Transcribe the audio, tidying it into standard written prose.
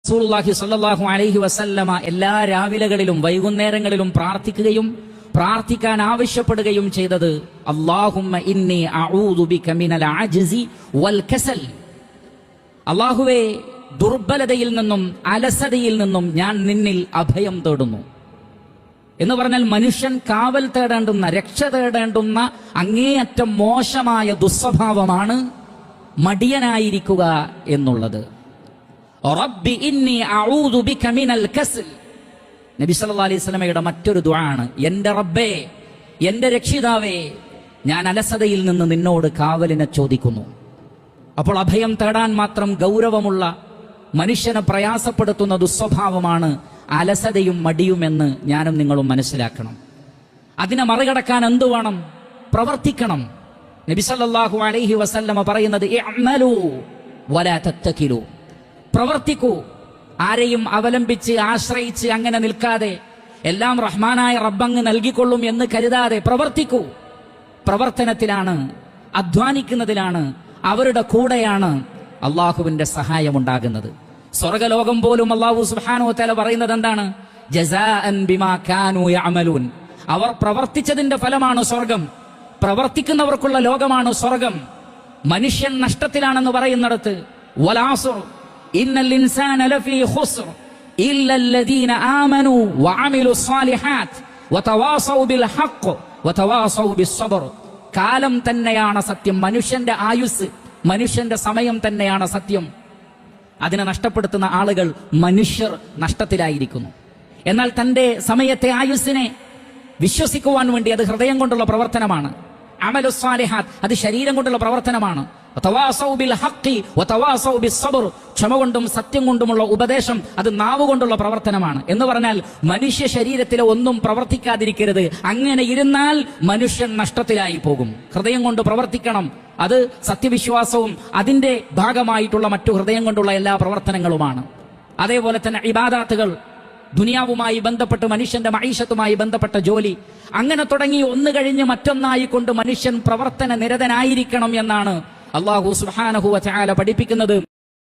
റസൂലുള്ളാഹി സ്വല്ലല്ലാഹു അലൈഹി വസല്ലമ എല്ലാ രാവിലകളിലും വൈകുന്നേരങ്ങളിലും പ്രാർത്ഥിക്കുകയും പ്രാർത്ഥിക്കാൻ ആവശ്യപ്പെടുകയും ചെയ്തത് അല്ലാഹുമ്മ ഇന്നി അഊദു ബിക മിനൽ അജ്സി വൽ കസൽ. അല്ലാഹുവേ, ദുർബലതയിൽ നിന്നും അലസതയിൽ നിന്നും ഞാൻ നിന്നിൽ അഭയം തേടുന്നു എന്ന് പറഞ്ഞാൽ മനുഷ്യൻ കാവൽ തേടേണ്ടുന്ന, രക്ഷ തേടേണ്ടുന്ന അങ്ങേയറ്റം മോശമായ ദുസ്വഭാവമാണ് മടിയനായിരിക്കുക എന്നുള്ളത്. റബ്ബി ഇന്നി അഊദു ബിക മിനൽ കസൽ. നബി സല്ലല്ലാഹു അലൈഹി വസല്ലമയുടെ മറ്റൊരു ദുആണ്, എൻ്റെ റബ്ബേ, എൻ്റെ രക്ഷിതാവേ, ഞാൻ അലസതയിൽ നിന്ന് നിന്നോട് കാവലിനെ ചോദിക്കുന്നു. അപ്പോൾ അഭയം തേടാൻ മാത്രം ഗൗരവമുള്ള, മനുഷ്യനെ പ്രയാസപ്പെടുത്തുന്ന ദുസ്വഭാവമാണ് അലസതയും മടിയുമെന്ന് ഞാനും നിങ്ങളും മനസ്സിലാക്കണം. അതിനെ മറികടക്കാൻ എന്തു വേണം? പ്രവർത്തിക്കണം. നബി സല്ലല്ലാഹു അലൈഹി വസല്ലമ പറയുന്നത് ഇഅ്മലൂ വലാ തത്തകിലൂ. പ്രവർത്തിക്കൂ, ആരെയും അവലംബിച്ച് ആശ്രയിച്ച് അങ്ങനെ നിൽക്കാതെ, എല്ലാം റഹ്മാനായ റബ്ബങ്ങ് നൽകിക്കൊള്ളും എന്ന് കരുതാതെ പ്രവർത്തിക്കൂ. പ്രവർത്തനത്തിലാണ്, അധ്വാനിക്കുന്നതിലാണ്, അവരുടെ കൂടെയാണ് അള്ളാഹുവിന്റെ സഹായമുണ്ടാകുന്നത്. സ്വർഗലോകം പോലും അല്ലാഹു സുബ്ഹാനഹു വ തആല പറയുന്നത് എന്താണ്? ജസാഅൻ ബിമാ കാനൂ യഅമലൂൻ. അവർ പ്രവർത്തിച്ചതിന്റെ ഫലമാണ് സ്വർഗം. പ്രവർത്തിക്കുന്നവർക്കുള്ള ലോകമാണ് സ്വർഗം. മനുഷ്യൻ നഷ്ടത്തിലാണെന്ന് പറയുന്നിടത്ത് വൽ അസ്ർ ഇന്നൽ ഇൻസാന ലഫീ ഖുസ്ർ ഇല്ലല്ലദീന ആമനൂ വഅമിലുസ് സ്വാലിഹാത്ത് വതവാസൗ ബിൽ ഹഖ് വതവാസൗ ബിസ് സബ്ർ. കാലം തന്നെയാണ് സത്യം. മനുഷ്യന്റെ ആയുസ്, മനുഷ്യന്റെ സമയം തന്നെയാണ് സത്യം. അതിനെ നഷ്ടപ്പെടുത്തുന്ന ആളുകൾ, മനുഷ്യർ നഷ്ടത്തിലായിരിക്കുന്നു. എന്നാൽ തന്റെ സമയത്തെ, ആയുസ്സിനെ വിശ്വസിക്കുവാൻ വേണ്ടി അത് ഹൃദയം കൊണ്ടുള്ള പ്രവർത്തനമാണ്. അമലുസ് സ്വാലിഹാത്ത് അത് ശരീരം കൊണ്ടുള്ള പ്രവർത്തനമാണ്. വതവാസൗ ബിൽ ഹഖ് വതവാസൗ ബിസ് സബ്ർ, ക്ഷമ കൊണ്ടും സത്യം കൊണ്ടുമുള്ള ഉപദേശം അത് നാവ് കൊണ്ടുള്ള പ്രവർത്തനമാണ്. എന്ന് പറഞ്ഞാൽ മനുഷ്യ ശരീരത്തിലെ ഒന്നും പ്രവർത്തിക്കാതിരിക്കരുത്. അങ്ങനെ ഇരുന്നാൽ മനുഷ്യൻ നഷ്ടത്തിലായി പോകും. ഹൃദയം കൊണ്ട് പ്രവർത്തിക്കണം. അത് സത്യവിശ്വാസവും അതിന്റെ ഭാഗമായിട്ടുള്ള മറ്റു ഹൃദയം കൊണ്ടുള്ള എല്ലാ പ്രവർത്തനങ്ങളുമാണ്. അതേപോലെ തന്നെ ഇബാദാത്തുകൾ, ദുനിയാവുമായി ബന്ധപ്പെട്ട് മനുഷ്യന്റെ മഈശത്തുമായി ബന്ധപ്പെട്ട ജോലി, അങ്ങനെ തുടങ്ങി ഒന്ന് കഴിഞ്ഞ് മറ്റൊന്നായിക്കൊണ്ട് മനുഷ്യൻ പ്രവർത്തന നിരതനായിരിക്കണം എന്നാണ് അല്ലാഹു സുബ്ഹാനഹു വ തആല പഠിപ്പിക്കുന്നത്.